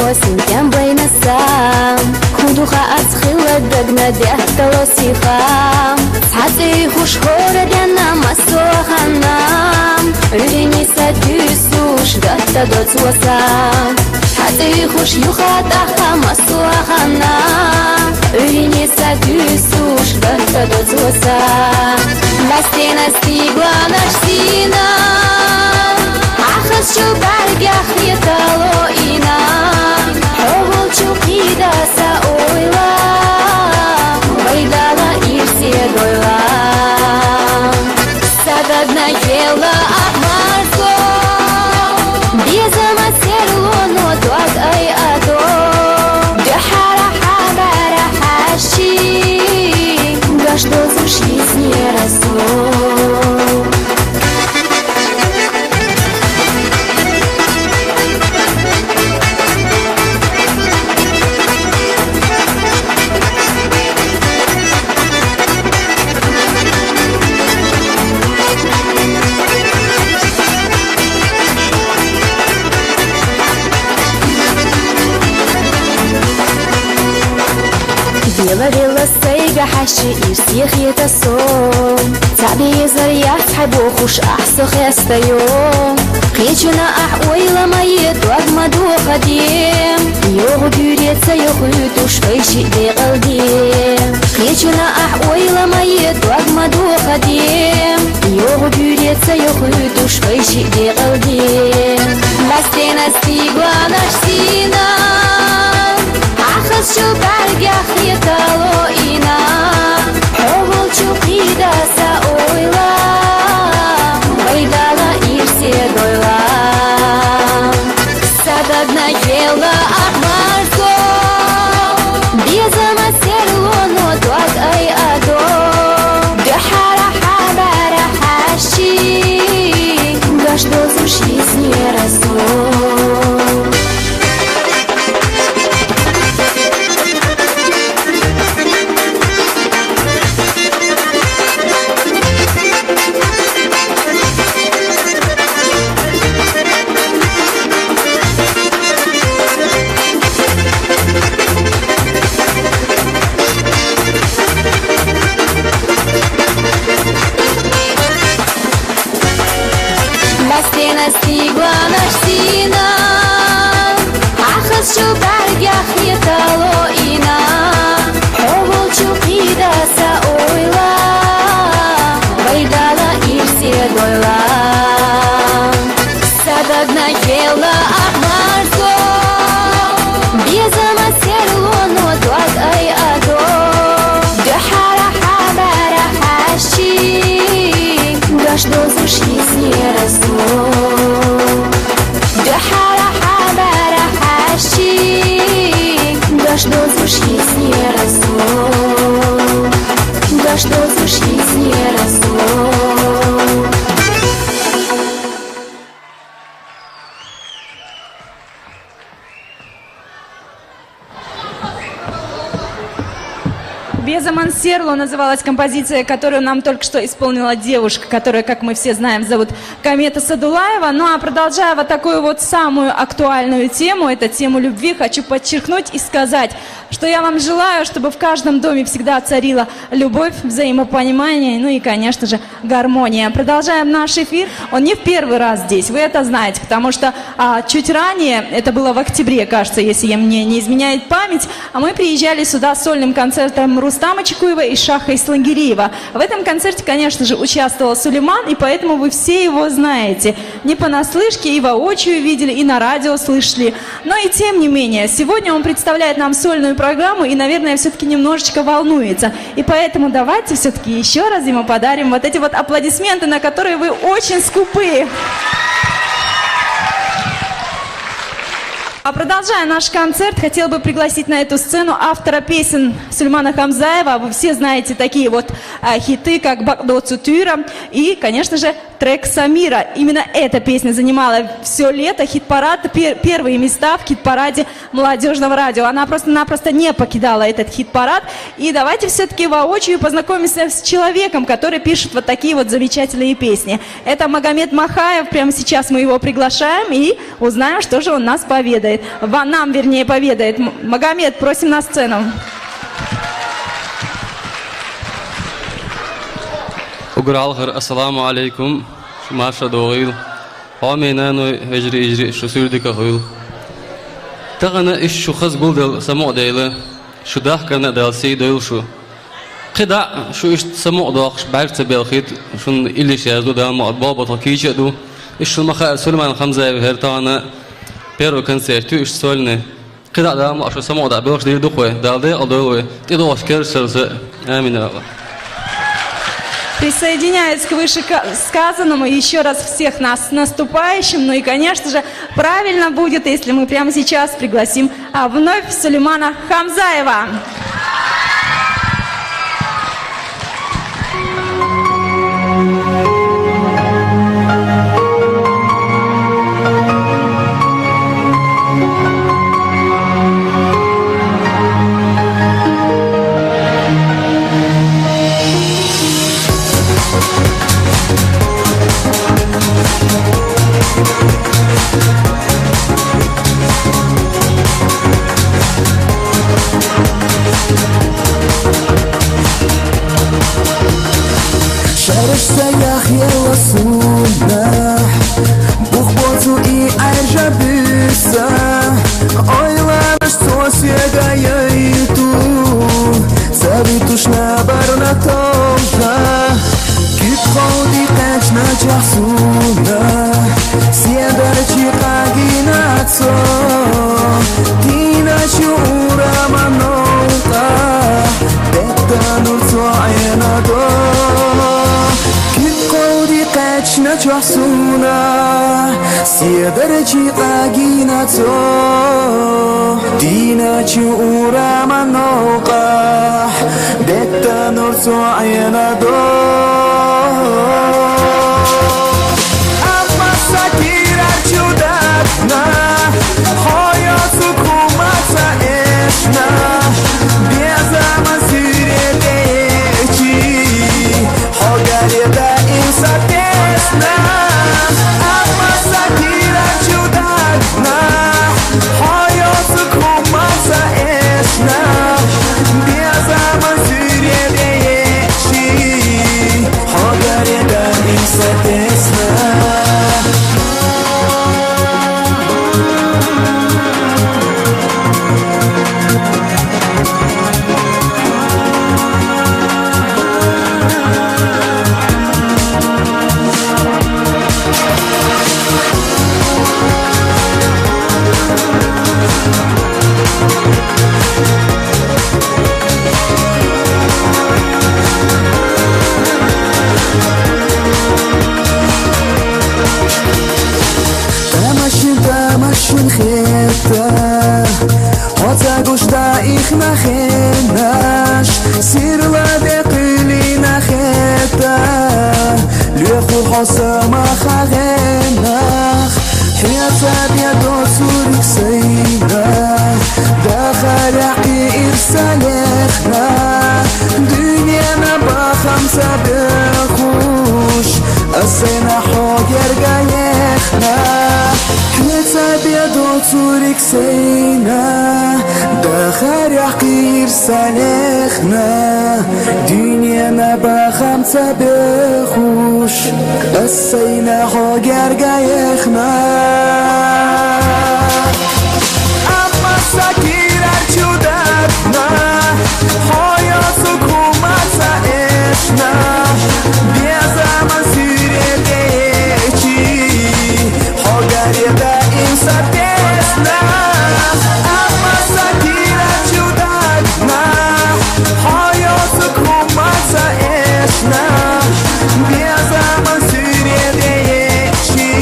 осень тем байнасам Худуха ацхила дагна дяхтало сихам Цаты хуш хорадяна масоханам Рини садюсуш гатта доцуасам Цаты хуш юхатаха масоханам Рини садюсуш гатта доцуасам Настена стигла наш сина Ахас чубаргях летало ина Ховол чукидаса ойла Вайдала ирсе дойла Сададна ела ахмарко Безама серло но туат ай адо Дюхара хабара хаши Гашдо зушиз не расло Вела сайга хаши ирсих етасом Таби зарьях тхайбо хуш ахсох ястайом Клечуна ах ойла майет вагмаду хадем Йогу бюреца йогу туш кайши дегалдем Клечуна ах ойла майет вагмаду хадем Йогу бюреца йогу туш кайши дегалдем Настена стигла наш сина Ахас чубаргях летало ина Ховол чукидаса ойла Вайдала ирсе дойла Сададна ела ахмарко Безама серло но туат ай адо Дюхара хабара хаши Гашдо зушиз не расло Настигла наш сина Ахас чубаргях летало ина Ховол чукидаса ойла Вайдала ирсе дойла Сададна ела ахмарко Безама серло но туат ай адо Дюхара хабара хаши Гашдо зушиз не расло Дюхара хабара хаши Гашдо зушиз не расло Гашдо зушиз не расло «Безаман Серло» называлась композиция, которую нам только что исполнила девушка, которая, как мы все знаем, зовут Комета Садулаева. Ну а продолжая вот такую вот самую актуальную тему, это тему любви, хочу подчеркнуть и сказать, что я вам желаю, чтобы в каждом доме всегда царила любовь, взаимопонимание, ну и, конечно же, гармония. Продолжаем наш эфир. Он не в первый раз здесь, вы это знаете, потому что чуть ранее, это было в октябре, кажется, если мне не изменяет память, а мы приезжали сюда с сольным концертом Рустама Чекуева и Шаха Ислагириева. В этом концерте, конечно же, участвовал Сулейман, и поэтому вы все его знаете. Не понаслышке, и воочию видели, и на радио слышали. Но и тем не менее, сегодня он представляет нам сольную программу и, наверное, все-таки немножечко волнуется. И поэтому давайте все-таки еще раз ему подарим вот эти вот аплодисменты, на которые вы очень скупы. А продолжая наш концерт, хотела бы пригласить на эту сцену автора песен Сулеймана Хамзаева. Вы все знаете такие вот хиты, как «Багдо Цутюра» и, конечно же, трек Самира. Именно эта песня занимала все лето хит-парад, первые места в хит-параде молодежного радио. Она просто-напросто не покидала этот хит-парад. И давайте все-таки воочию познакомимся с человеком, который пишет вот такие вот замечательные песни. Это Магомед Махаев. Прямо сейчас мы его приглашаем и узнаем, что же он нас поведает. Нам, вернее, поведает. Магомед, просим на сцену. Ugralhar, assalamu alaikum, Masha Doğil, Aminanoy, Hecri, Şusurdika Hul. Tağına iş şu xız guldel samu deyle, şu dahkana del seydel şu. Qida şu iş samu dağış berse belxit, şun iliş yazdu da baba takiç du. İş şu maxa Süleyman Hamza her tane pero konsertü iş solne. Qida da ma şu samu da belx değil duqwe, dalde aldowe. Tido asker sırsı. Amin Allah. Присоединяюсь к вышесказанному, еще раз всех нас с наступающим. Ну и, конечно же, правильно будет, если мы прямо сейчас пригласим вновь Сулеймана Хамзаева. سياح يوصلنا بخبطو اي عجبسا ойла сосега яйту сабитуshna barna toja kit khodi qachna chahsuna siedar chiqaginatso tina shura manota betanur so'inado قچنا چحسونا سیدر چی قاگینا تو دینا چی اورا منوقا بتا نور تو عینا دو اما سکیرا چودتنا حیاتو کمتا اشنا بیازا من سیره دیچی حاگری دا Satesna, ama sakira chudakna, hayatı kumasa esna, bir zaman süreyeci, haberden satesna. Tamashin kheta Hota gushta ich nachenash Sirla de qilina kheta Luyakhu hosama khagenach Hiyata biado surik sayna Dakhal aqi irsalechna Dünyana bakham sabekhush Asena hoger gayechna بيدو صورك سينا داخل يحقير سالخنا دنيا ما بخمسة بخوش السينا حجر جايخنا أما سكيرة جودتنا حياتك وما تعيشنا بيزا مسيرة ديشي حجر يدا Satesna, ama sakira chudakna, hayatı kumasa esna, bir zaman süreyeci,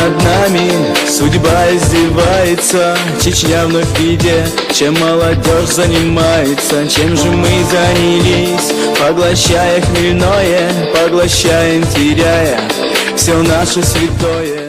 над нами судьба издевается. Чечня вновь в беде, чем молодежь занимается. Чем же мы занялись, поглощая хмельное, поглощаем, теряя все наше святое.